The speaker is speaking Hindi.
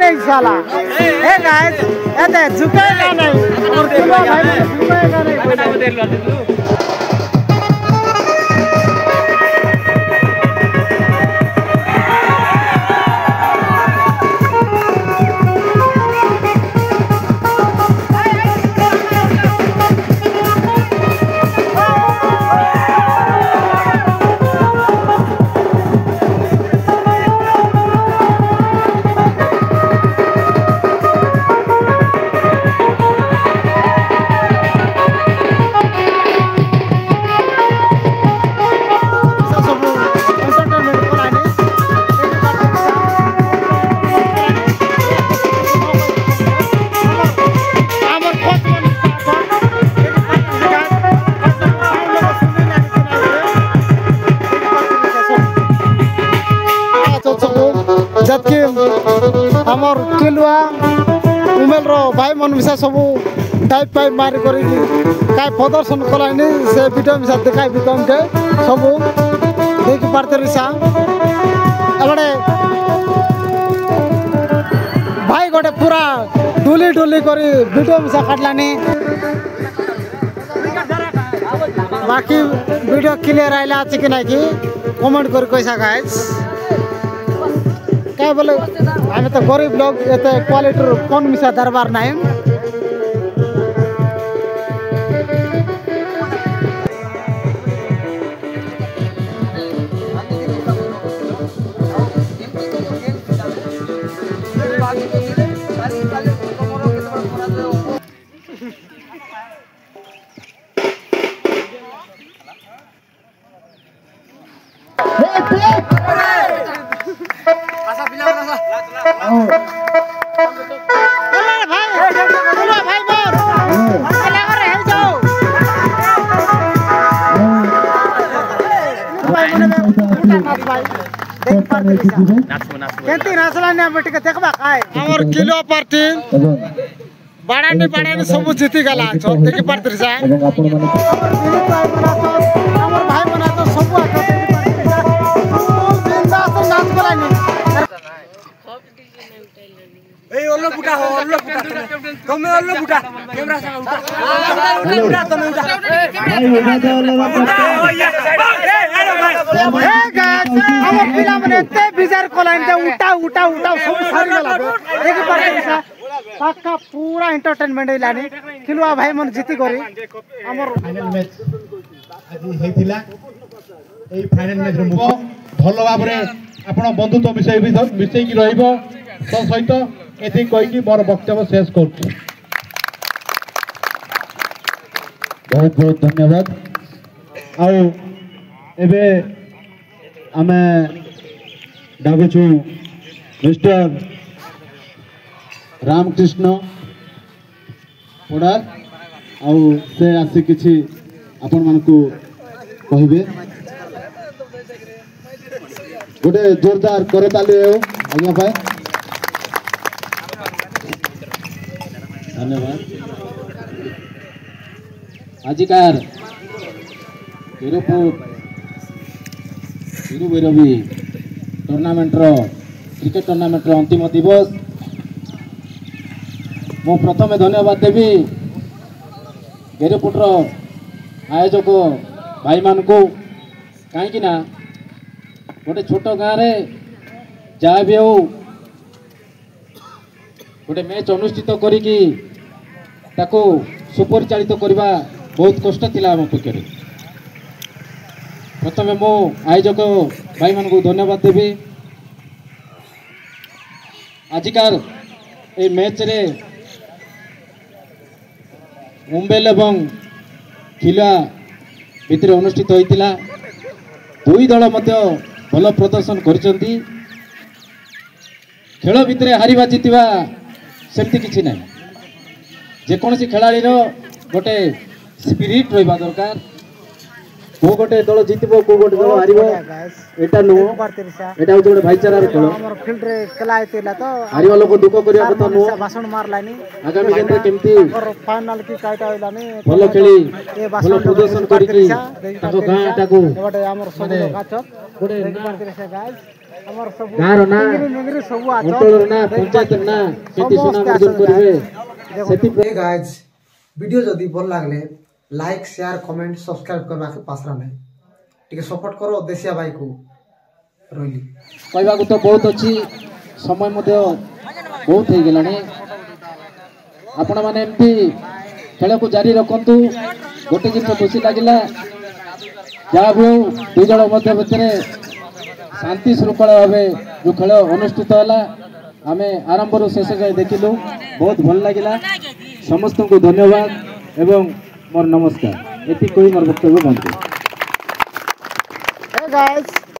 नहीं साला ए गाइस ए झुकेगा नहीं और किलो भाई झुकेगा नहीं जबकि हमर किलुआ उमेल रो भाई मन मिसा सब टाइप पाइप मारी करी काय प्रदर्शन कलानी से वीडियो मिसा देखाई भी तुम के सब देख पारते रिसा एबडे भाई गोटे पूरा डुली डुली करी वीडियो मिसा काटलानी बाकी वीडियो क्लियर आइला अछि कि नै कि कमेंट कर कैसा गाइस क्या बोले हमें तो गरीब लोग ये क्वालिटी कौन मिसा दरबार नहीं किलो पार्टी बाड़ानी बाड़ानी सब जीती गला देखी पार्टी भाई बना तो सब ए ओल्लो बुटा हो ओल्लो बुटा तुम ओल्लो बुटा कैमरा से उठा ओल्लो बुटा तुम उठा ए गाइस हमर पिला मने एते बिजार कोलाइन ते उठा उठा उठा सब सारी गला एक बार पक्का पूरा एंटरटेनमेंट इलानी खिलुआ भाई मन जीती करी हमर फाइनल मैच आज हेतिला ए फाइनल मैच रे मुख भलो भाबरे आपण बंधुत्व विषय की रहइबो तो सहित एति कहि कि मोर वक्तव्य शेष करछु बहुत बहुत धन्यवाद आ एबे आमे डागुछु मिस्टर रामकृष्ण पड़ार आउ से आसी किछि आपण मानकु कहिबे गोटे जोरदार करताली हो आज्ञा भाई धन्यवाद आजिकार तिरुभैरवी टूर्नामेंट क्रिकेट टूर्नामेंट अंतिम दिवस मु प्रथम धन्यवाद देवी गेरुपुटर आयोजक भाई मान को कहीं ना गोटे छोट गाँव जहाँ भी हो गोटे मैच अनुष्ठित करिकी ताको सुपरिचालित करवा बहुत कष्ट थिला आम पक्षे प्रथम मो आयोजक भाई मान को धन्यवाद देवी आजिकार ए मैच रे मुंबई एवं खिलुआ भितर अनुष्ठित होइतिला दुई दल मध्य भल प्रदर्शन करिसंती खेल भितर हारिबा जितिबा सेमती किछि नै जेकोसी खेलाड़ी गोटे स्पिरिट रहिबा दरकार को गोटे दल जितबो को गोटे दल हारिबो एटा नो एटा हो गोटे भाईचारार खेल हमर फील्ड रे खेला हेतिला तो हारिबा लोक दुख करिया कथा नो भाषण मारलानी आगामी दिन रे केमती फाइनल की काटा होइलानी भलो खेली भलो प्रदर्शन करिकी ताको गाँटा को गोटे हमर सब गाछ गोटे एक बार से गाइस हमर सब गाँव ना मिंगरी सब आछो अंचल ना पंचायत ना केति सुनाम अर्जुन करिवे सेति गाइस वीडियो जदी भल लागले लाइक शेयर कमेंट सब्सक्राइब करबा के पासरा नै टिके सपोर्ट करो देसिया भाई को रोइली कहबा को तो बहुत अच्छी समय मध्य बहुत हो गलानी आपण माने एमती खेल को जारी रखंतु गोटे जिन खुशी लगिला जहाँ भी हो दुई जन मध्य भितर शांति श्रृंखला भाव जो खेल अनुष्ठित है आम आरंभ रू शेष जाए देखिलु बहुत भल लगिला समस्त को धन्यवाद एवं मोर नमस्कार ये कोई मोर वक्तव्य बंद। Hey guys